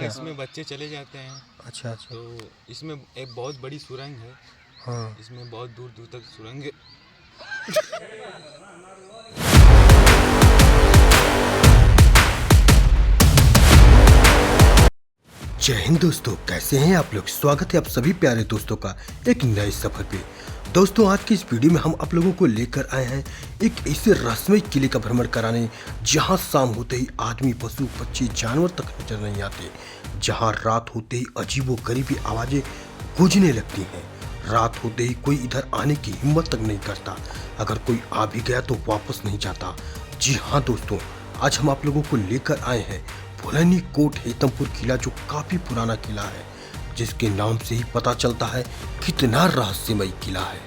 इसमें बच्चे चले जाते हैं। अच्छा अच्छा। तो इसमें एक बहुत बड़ी सुरंग है। हाँ। इसमें बहुत दूर दूर तक सुरंग है। जय हिंद दोस्तों, कैसे हैं आप लोग। स्वागत है आप सभी प्यारे दोस्तों का एक नए सफर पे। दोस्तों आज की इस वीडियो में हम आप लोगों को लेकर आए हैं एक ऐसे रहस्यमय किले का भ्रमण कराने जहां शाम होते ही आदमी, पशु, पक्षी, जानवर तक नजर नहीं आते, जहां रात होते ही अजीबो गरीबी आवाजें गूंजने लगती हैं। रात होते ही कोई इधर आने की हिम्मत तक नहीं करता, अगर कोई आ भी गया तो वापस नहीं जाता। जी हाँ दोस्तों, आज हम आप लोगों को लेकर आए हैं भुलैनी कोट हेतमपुर किला, जो काफी पुराना किला है, जिसके नाम से ही पता चलता है कितना रहस्यमय किला है।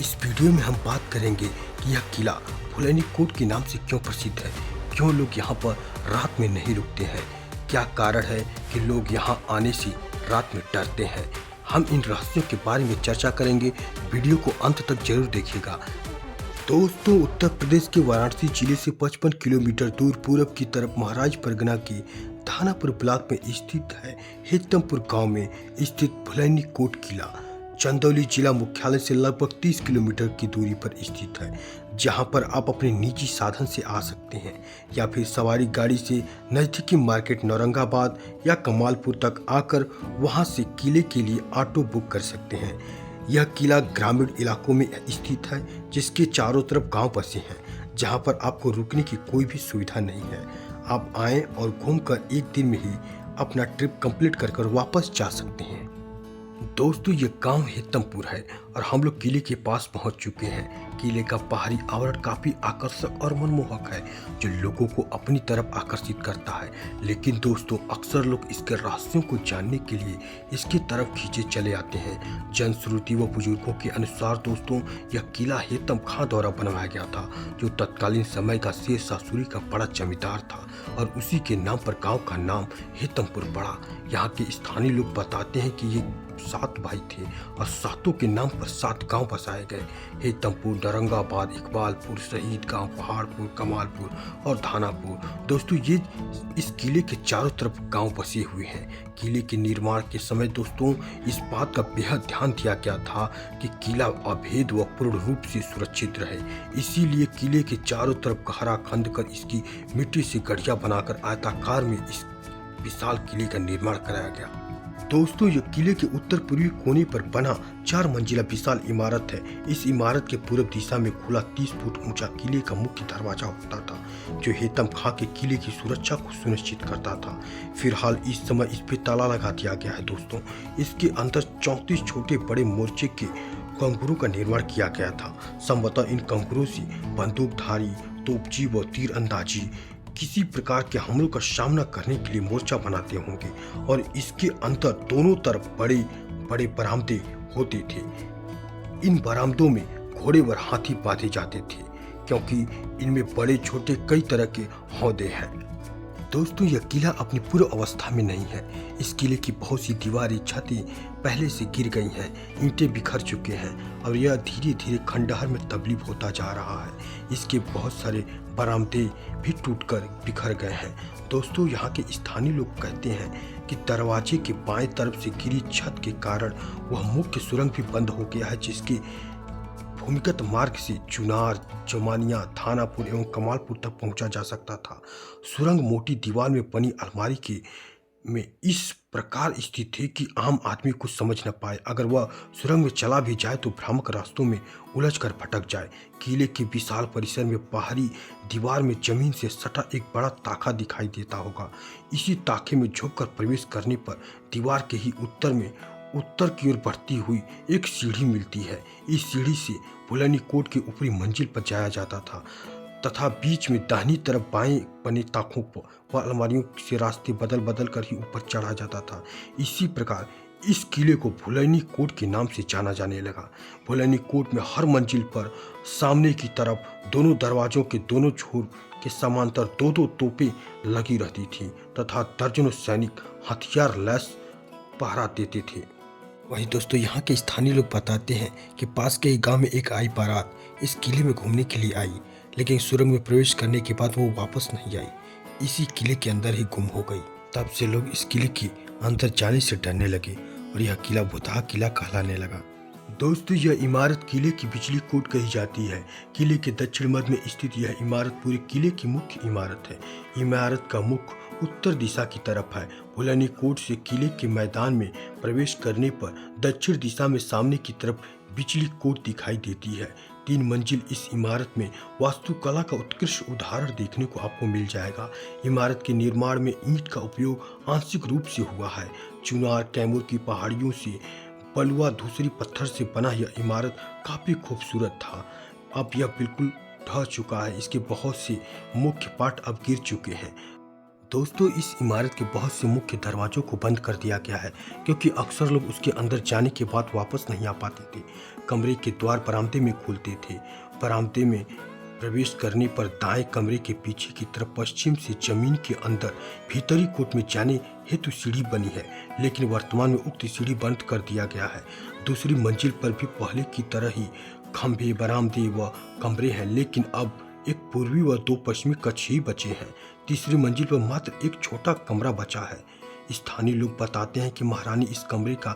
इस वीडियो में हम बात करेंगे कि यह किला भुलैनी कोट के नाम से क्यों प्रसिद्ध है, क्यों लोग यहाँ पर रात में नहीं रुकते हैं, क्या कारण है कि लोग यहाँ आने से रात में डरते हैं। हम इन रहस्यों के बारे में चर्चा करेंगे, वीडियो को अंत तक जरूर देखिएगा। दोस्तों उत्तर प्रदेश के वाराणसी जिले से 55 किलोमीटर दूर पूरब की तरफ महाराज परगना के थानापुर ब्लॉक में स्थित है हेतमपुर गांव में स्थित भुलैनी कोट किला चंदौली जिला मुख्यालय से लगभग 30 किलोमीटर की दूरी पर स्थित है, जहां पर आप अपने निजी साधन से आ सकते हैं या फिर सवारी गाड़ी से नजदीकी मार्केट नौरंगाबाद या कमालपुर तक आकर वहां से किले के लिए ऑटो बुक कर सकते हैं। यह किला ग्रामीण इलाकों में स्थित है, जिसके चारों तरफ गांव बसे हैं, जहां पर आपको रुकने की कोई भी सुविधा नहीं है। आप आएं और घूमकर एक दिन में ही अपना ट्रिप कंप्लीट कर वापस जा सकते हैं। दोस्तों ये गांव हेतमपुर है और हम लोग किले के पास पहुंच चुके हैं। किले का बाहरी आवरण काफी आकर्षक और मनमोहक है, जो लोगों को अपनी तरफ आकर्षित करता है। लेकिन दोस्तों अक्सर लोग इसके रहस्यों को जानने के लिए इसकी तरफ खींचे चले आते हैं। जनश्रुति व बुजुर्गों के अनुसार दोस्तों यह किला हेतम खां द्वारा बनवाया गया था, जो तत्कालीन समय का शेर शाह सूरी का बड़ा जमींदार था और उसी के नाम पर गाँव का नाम हेतमपुर पड़ा। यहाँ के स्थानीय लोग बताते हैं कि ये 7 भाई थे और 7 के नाम पर 7 गांव बसाए गए। हेतमपुर, नौरंगाबाद, इकबालपुर, शहीद गांव, पहाड़पुर, कमालपुर और धानापुर। दोस्तों ये इस किले के चारों तरफ गांव बसे हुए हैं। किले के निर्माण के समय दोस्तों इस बात का बेहद ध्यान दिया गया था कि किला अभेद व पूर्ण रूप से सुरक्षित रहे। इसीलिए किले के चारों तरफ गहरा खंद कर इसकी मिट्टी से गढ़िया बनाकर आयताकार में इस विशाल किले का निर्माण कराया गया। दोस्तों यह किले के उत्तर पूर्वी कोने पर बना 4 मंजिला विशाल इमारत है। इस इमारत के पूर्व दिशा में खुला 30 फुट ऊंचा किले का मुख्य दरवाजा होता था, जो हेतम खां के किले की सुरक्षा को सुनिश्चित करता था। फिलहाल इस समय इस पे ताला लगा दिया गया है। दोस्तों इसके अंदर 34 छोटे बड़े मोर्चे के कंगुरों का निर्माण किया गया था। संभवतः इन कंगुरों से बंदूकधारी, तोपची व तीरंदाजी किसी प्रकार के हमलों का सामना करने के लिए मोर्चा बनाते होंगे। और इसके अंदर दोनों तरफ बड़े बड़े बरामदे होते थे। इन बरामदों में घोड़े व हाथी बांधे जाते थे, क्योंकि इनमें बड़े छोटे कई तरह के हौदे हैं। दोस्तों यह किला अपनी पूर्व अवस्था में नहीं है। इस किले की बहुत सी दीवारें, छतें पहले से गिर गई हैं, ईंटें बिखर चुके हैं और यह धीरे धीरे खंडहर में तब्दील होता जा रहा है। इसके बहुत सारे बरामदे भी टूटकर बिखर गए हैं। दोस्तों यहाँ के स्थानीय लोग कहते हैं कि दरवाजे के बाएं तरफ से गिरी छत के कारण वह मुख्य सुरंग भी बंद हो गया है, जिसके भूमिगत मार्ग से चुनार, जमानिया, थानापुर एवं कमालपुर तक पहुंचा जा सकता था। सुरंग मोटी दीवार में बनी अलमारी के में इस प्रकार स्थित थे कि आम आदमी कुछ समझ न पाए। अगर वह सुरंग में चला भी जाए तो भ्रामक रास्तों में उलझकर भटक जाए। किले के विशाल परिसर में बाहरी दीवार में जमीन से सटा एक बड़ा ताखा दिखाई देता होगा। इसी ताखे में झुककर प्रवेश करने पर दीवार के ही उत्तर की ओर बढ़ती हुई एक सीढ़ी मिलती है। इस सीढ़ी से भुलैनी कोट के ऊपरी मंजिल पर जाया जाता था तथा बीच में दाहिनी तरफ बाएं बने ताकों व अलमारियों से रास्ते बदल बदल कर ही ऊपर चढ़ा जाता था। इसी प्रकार इस किले को भुलैनी कोट के नाम से जाना जाने लगा। भुलैनी कोट में हर मंजिल पर सामने की तरफ दोनों दरवाजों के दोनों छोर के समांतर 2-2 तोपें लगी रहती थी तथा दर्जनों सैनिक हथियार लैस पहरा देते थे। वहीं दोस्तों यहाँ के स्थानीय लोग बताते हैं कि पास के ही गांव में एक आई बारात इस किले में घूमने के लिए आई, लेकिन सुरंग में प्रवेश करने के बाद वो वापस नहीं आई, इसी किले के अंदर ही गुम हो गई। तब से लोग इस किले के अंदर जाने से डरने लगे और यह किला भुतहा किला कहलाने लगा। दोस्तों, यह इमारत किले की बिजली कोट कही जाती है। किले के दक्षिण मध्य में स्थित यह इमारत पूरे किले की मुख्य इमारत है। इमारत का मुख उत्तर दिशा की तरफ है। फुलैनी कोट से किले के मैदान में प्रवेश करने पर दक्षिण दिशा में सामने की तरफ बिजली कोट दिखाई देती है। 3 मंजिल इस इमारत में वास्तुकला का उत्कृष्ट उदाहरण देखने को आपको मिल जाएगा। इमारत के निर्माण में ईंट का उपयोग आंशिक रूप से हुआ है। चुनार कैमूर की पहाड़ियों से बलुआ धूसरी पत्थर से बना यह इमारत काफी खूबसूरत था। अब यह बिल्कुल ढह चुका है। इसके बहुत से मुख्य पार्ट अब गिर चुके हैं। दोस्तों, इस इमारत के बहुत से मुख्य दरवाजों को बंद कर दिया गया है क्योंकि अक्सर लोग उसके अंदर जाने के बाद वापस नहीं आ पाते थे। कमरे के द्वार बरामदे में खुलते थे। बरामदे में प्रवेश करने पर दाएं कमरे के पीछे की तरफ पश्चिम से जमीन के अंदर भीतरी कोट में जाने हेतु सीढ़ी बनी है, लेकिन वर्तमान में उक्त सीढ़ी बंद कर दिया गया है। दूसरी मंजिल पर भी पहले की तरह ही खंभे, बरामदे व कमरे हैं, लेकिन अब एक पूर्वी व 2 पश्चिमी कक्ष ही बचे हैं। तीसरी मंजिल पर मात्र एक छोटा कमरा बचा है। स्थानीय लोग बताते हैं कि महारानी इस कमरे का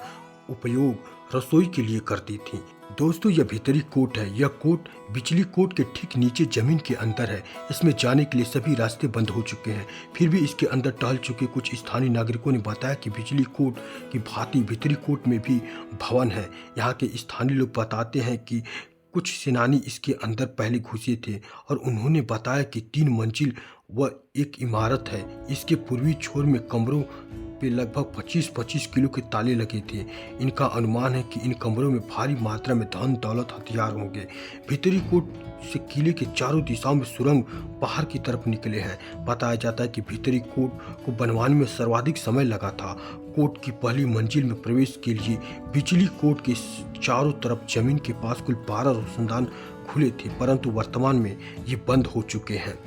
उपयोग रसोई के लिए करती थी। दोस्तों, यह भीतरी कोट है। यह कोट बिजली कोट के ठीक नीचे जमीन के अंदर है। इसमें जाने के लिए सभी रास्ते बंद हो चुके हैं। फिर भी इसके अंदर टहल चुके कुछ स्थानीय नागरिकों ने बताया कि बिजली कोट की भांति भीतरी कोट में भी भवन है। यहाँ के स्थानीय लोग बताते हैं कि कुछ सेनानी इसके अंदर पहले घुसे थे और उन्होंने बताया कि 3 मंजिल व एक इमारत है। इसके पूर्वी छोर में कमरों पे लगभग 25-25 किलो के ताले लगे थे। इनका अनुमान है कि इन कमरों में भारी मात्रा में धन दौलत हथियार होंगे। भीतरी कोट से किले के चारों दिशाओं में सुरंग बाहर की तरफ निकले हैं। बताया जाता है कि भीतरी कोट को बनवाने में सर्वाधिक समय लगा था। कोट की पहली मंजिल में प्रवेश के लिए बिजली कोट के चारों तरफ जमीन के पास कुल 12 रोशनदान खुले थे, परंतु वर्तमान में ये बंद हो चुके हैं।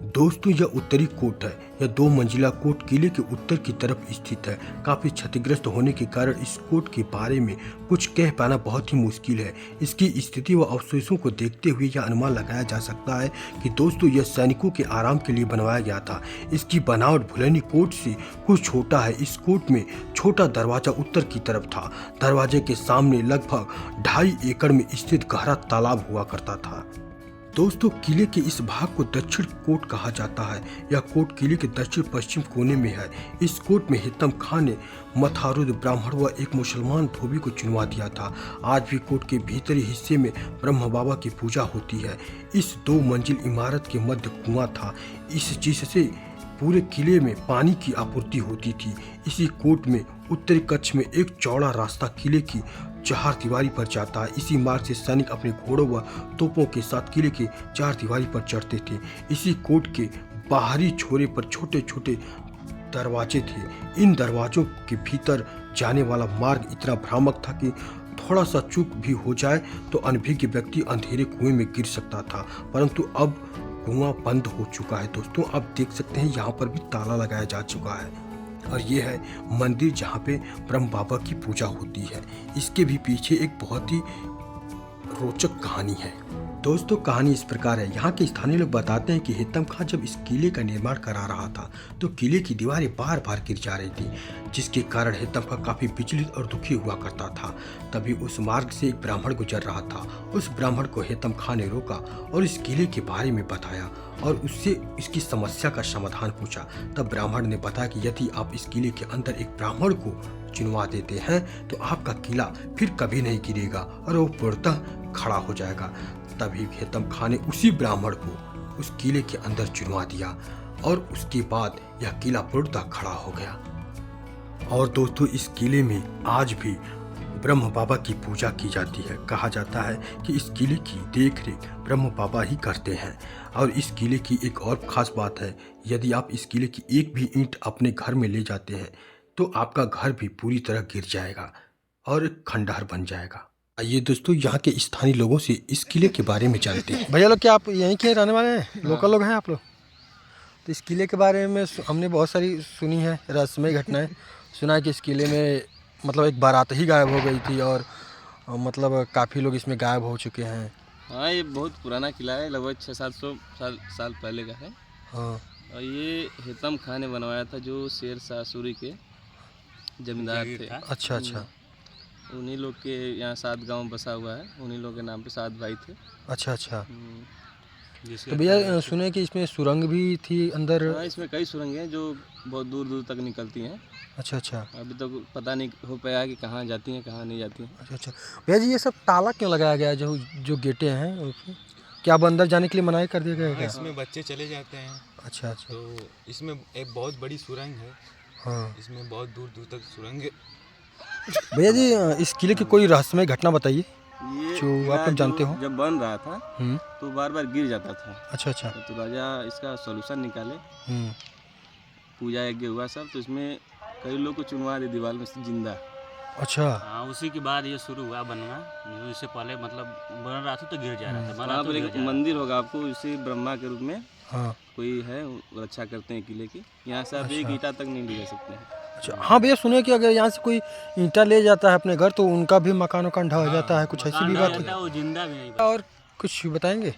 दोस्तों, यह उत्तरी कोट है। यह 2 मंजिला कोट किले के उत्तर की तरफ स्थित है। काफी क्षतिग्रस्त होने के कारण इस कोट के बारे में कुछ कह पाना बहुत ही मुश्किल है। इसकी स्थिति व अवशेषों को देखते हुए यह अनुमान लगाया जा सकता है कि दोस्तों यह सैनिकों के आराम के लिए बनवाया गया था। इसकी बनावट फुलैनी कोट से कुछ छोटा है। इस कोट में छोटा दरवाजा उत्तर की तरफ था। दरवाजे के सामने लगभग 2.5 एकड़ में स्थित गहरा तालाब हुआ करता था। दोस्तों, किले के इस भाग को दक्षिण कोट कहा जाता है। यह कोट किले के दक्षिण पश्चिम कोने में है। इस कोट में हितम खां ने मथारुद ब्राह्मण व एक मुसलमान धोबी को चुनवा दिया था। आज भी कोट के भीतरी हिस्से में ब्रह्म बाबा की पूजा होती है। इस 2 मंजिल इमारत के मध्य कुआं था। इस चीज से पूरे किले में पानी की आपूर्ति होती थी। इसी कोट में उत्तरी कक्ष में एक चौड़ा रास्ता किले की 4 दीवारी पर जाता है। इसी मार्ग से सैनिक अपने घोड़ों व तोपों के साथ किले के 4 दीवारी पर चढ़ते थे। इसी कोट के बाहरी छोरे पर छोटे छोटे दरवाजे थे। इन दरवाजों के भीतर जाने वाला मार्ग इतना भ्रामक था कि थोड़ा सा चूक भी हो जाए तो अनभिज्ञ व्यक्ति अंधेरे कुएं में गिर सकता था, परंतु अब कुआं बंद हो चुका है। दोस्तों, आप देख सकते हैं यहाँ पर भी ताला लगाया जा चुका है और ये है मंदिर जहाँ पे ब्रह्म बाबा की पूजा होती है। इसके भी पीछे एक बहुत ही रोचक कहानी है। दोस्तों, कहानी इस प्रकार है। यहाँ के स्थानीय लोग बताते हैं कि हितम खां जब इस किले का निर्माण करा रहा था तो किले की दीवारें बार बार गिर जा रही थी, जिसके कारण हितम खां काफी विचलित और दुखी हुआ करता था। तभी उस मार्ग से एक ब्राह्मण गुजर रहा था। उस ब्राह्मण को हितम खां ने रोका और इस किले के बारे में बताया और उससे इसकी समस्या का समाधान पूछा। तब ब्राह्मण ने बताया कि यदि आप इस किले के अंदर एक ब्राह्मण को चुनवा देते हैं तो आपका किला फिर कभी नहीं गिरेगा और वो पूर्णतः खड़ा हो जाएगा। तभी हितम खां ने उसी ब्राह्मण को उस किले के अंदर चुनवा दिया और उसके बाद यह किला पूर्णतः खड़ा हो गया। और दोस्तों, इस किले में आज भी ब्रह्म बाबा की पूजा की जाती है। कहा जाता है कि इस किले की देखरेख ब्रह्म बाबा ही करते हैं। और इस किले की एक और खास बात है, यदि आप इस किले की एक भी ईंट अपने घर में ले जाते हैं तो आपका घर भी पूरी तरह गिर जाएगा और एक खंडहर बन जाएगा। आइए दोस्तों, यहाँ के स्थानीय लोगों से इस किले के बारे में जानते हैं। भैया लोग, क्या आप यहीं के रहने वाले हैं? लोकल लोग हैं आप लोग? तो इस किले के बारे में हमने बहुत सारी सुनी है रहस्यमय घटनाएं। सुना है कि इस किले में मतलब एक बारात ही गायब हो गई थी और मतलब काफ़ी लोग इसमें गायब हो चुके हैं। हाँ, ये बहुत पुराना किला है, लगभग 600-700 साल पहले का है। हाँ और ये हेतम खां ने बनवाया था, जो शेर शाह सूरी के जमींदार थे। अच्छा अच्छा उन्हीं लोग के यहाँ 7 गांव बसा हुआ है, उन्हीं लोग के नाम पे 7 भाई थे। अच्छा अच्छा। हम्म, तो भैया सुने कि इसमें सुरंग भी थी अंदर। हाँ, इसमें कई सुरंगें हैं जो बहुत दूर दूर तक निकलती हैं। अच्छा अच्छा अभी तक पता नहीं हो पाया कि कहाँ जाती हैं, कहाँ नहीं जाती हैं। अच्छा अच्छा। भैया जी ये सब ताला क्यों लगाया गया है? जो जो गेटें हैं उसमें? क्या अब अंदर जाने के लिए मनाही कर दिया गया है हाँ, क्या? इसमें बच्चे चले जाते हैं। अच्छा अच्छा। तो इसमें एक बहुत बड़ी सुरंग है। हाँ इसमें बहुत दूर दूर तक सुरंग है। भैया जी इस किले की कोई रहस्यमय घटना बताइए ये जो किला आप लोग जानते हो। जब बन रहा था हम्म। तो बार बार गिर जाता था। अच्छा अच्छा। तो राजा इसका सॉल्यूशन निकाले, हम्म। पूजा यज्ञ हुआ सब, तो इसमें कई लोग को चुनवा दे दीवार में से जिंदा। अच्छा हाँ, उसी के बाद ये शुरू हुआ बनना। जो इससे पहले मतलब बन रहा था तो गिर जा रहा था, बना वहाँ तो पर गिर एक जा रहा मंदिर होगा आपको, इसी ब्रह्मा के रूप में हाँ कोई है, वो रक्षा करते हैं किले की। यहाँ से आप एक ईंटा तक नहीं ले जा सकते हैं। अच्छा। हाँ भैया सुने कि अगर यहाँ से कोई ईंटा ले जाता है अपने घर तो उनका भी मकान वकान ढह जाता है, कुछ ऐसी भी बात था, है? वो जिंदा भी नहीं। और कुछ बताएंगे?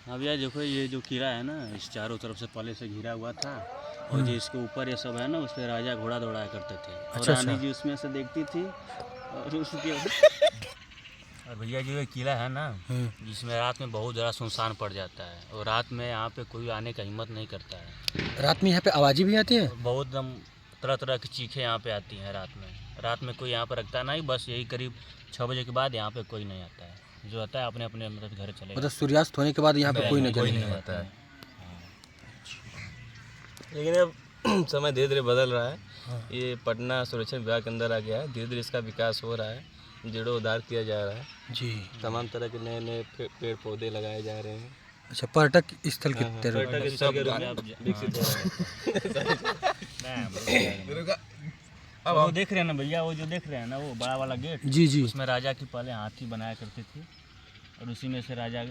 अब यार देखो, ये जो किला है ना, इस चारों तरफ से पहले से घिरा हुआ था, और जो इसके ऊपर ये सब है ना, उस पर राजा घोड़ा दौड़ाया करते थे, और अच्छा, रानी अच्छा। जी उसमें से देखती थी। और उसके और भैया जो ये किला है ना, जिसमें रात में बहुत ज़्यादा सुनसान पड़ जाता है, और रात में यहाँ पे कोई आने का हिम्मत नहीं करता है। रात में यहाँ पे आवाज़ें भी आती हैं? बहुत दम तरह तरह की चीखें यहाँ पे आती हैं रात में। रात में कोई यहाँ पर रखता नहीं, बस यही करीब 6 बजे के बाद यहाँ पे कोई नहीं आता है। जो आता है अपने अपने मतलब घर चले मतलब सूर्यास्त होने के बाद यहाँ पे कोई नजर नहीं आता है। लेकिन अब समय धीरे धीरे बदल रहा है। ये पटना सुरक्षा विभाग के अंदर आ गया है, धीरे धीरे इसका विकास हो रहा है, जीर्णोद्धार किया जा रहा है। जी। तमाम तरह के नए नए पेड़ पौधे लगाए जा रहे हैं। अच्छा, पर्यटक स्थल की तरह। पर्यटक स्थल के रूप में अब विकसित हो रहा है। अब वो देख रहे हैं ना भैया, वो जो देख रहे हैं ना, वो बड़ा वाला गेट, जी जी। उसमें राजा की पहले हाथी बनाया करते थे, और उसी में से राजा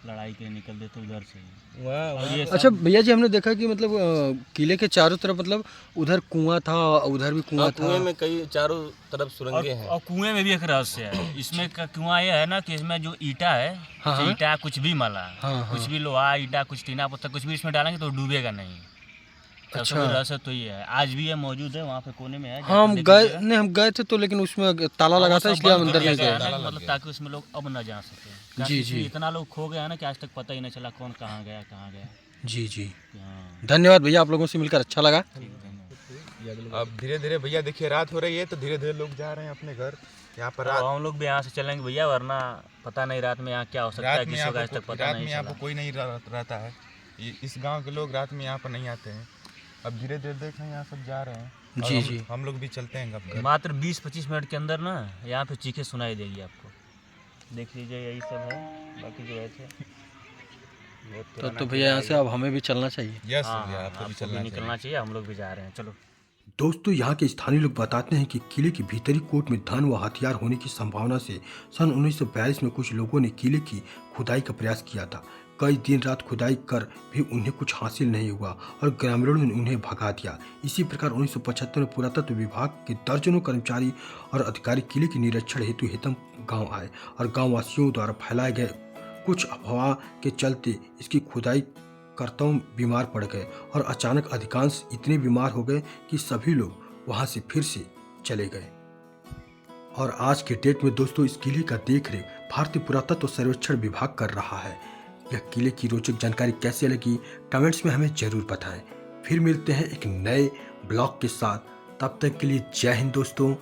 लड़ाई के लिए निकलते थे उधर से ही। और ये अच्छा भैया जी, हमने देखा कि मतलब किले के चारों तरफ मतलब उधर कुआं था, उधर भी कुआं था। कुएं में कई चारों तरफ सुरंगें हैं। और कुएं में भी एक रहस्य है। इसमें का कुआं ये है ना कि इसमें जो ईटा है, हाँ। ईटा कुछ भी मला, हाँ, कुछ भी लोहा ईटा, कुछ टीना पत्थर, कुछ भी इसमें डालेंगे तो डूबेगा नहीं। सबसे बड़ा रहस्य तो ये है, आज भी ये मौजूद है, वहाँ पे कोने में है। हाँ, हम गए थे तो, लेकिन उसमें ताला लगा था, इसलिए हम अंदर नहीं गए। मतलब ताकि उसमें लोग अब न जा सके। जी जी। इतना लोग खो गया ना कि आज तक पता ही नहीं चला कौन कहाँ गया कहाँ गया। जी जी। हाँ, धन्यवाद भैया, आप लोगों से मिलकर अच्छा लगा। अब धीरे धीरे भैया देखिए रात हो रही है, तो धीरे धीरे लोग जा रहे हैं अपने घर। यहाँ पर रात हम लोग भी यहाँ से चलेंगे भैया, वरना पता नहीं रात में यहाँ क्या हो सकता है, रात में किसी यहाँ को आज तक पर पता रात नहीं में यहाँ चला। पर कोई नहीं रहता है। इस गांव के लोग रात में यहाँ पर नहीं आते हैं। अब धीरे धीरे देख रहे हैं, यहाँ सब जा रहे हैं। और जी जी। हम लोग भी चलते हैं अब घर। मात्र 20-25 मिनट के अंदर ना यहाँ पे चीखें सुनाई देगी आपको। देख लीजिए, यही सब है, बाकी जो है थे बहुत पुराना तो भैया यहाँ से अब हमें भी चलना चाहिए। यस हाँ, भैया, हाँ, आपको भी आपको भी चलना निकलना चाहिए, हम लोग भी जा रहे हैं, चलो। दोस्तों, यहाँ के स्थानीय लोग बताते हैं कि किले की भीतरी कोट में धन व हथियार होने की संभावना से सन 1942 में कुछ लोगों ने किले की खुदाई का प्रयास किया था। कई दिन रात खुदाई कर भी उन्हें कुछ हासिल नहीं हुआ और ग्रामीणों ने उन्हें भगा दिया। इसी प्रकार 1975 में पुरातत्व विभाग के दर्जनों कर्मचारी और अधिकारी किले के निरीक्षण हेतु हेतम गांव आए और गांव वासियों द्वारा फैलाए गए कुछ अफवाह के चलते इसकी खुदाई कर्ताओं बीमार पड़ गए और अचानक अधिकांश इतने बीमार हो गए कि सभी लोग वहां से फिर से चले गए। और आज के डेट में दोस्तों, इस किले का देखरेख भारतीय पुरातत्व सर्वेक्षण विभाग कर रहा है। यह किले की रोचक जानकारी कैसे लगी, कमेंट्स में हमें जरूर बताएं। फिर मिलते हैं एक नए ब्लॉग के साथ, तब तक के लिए जय हिंद दोस्तों।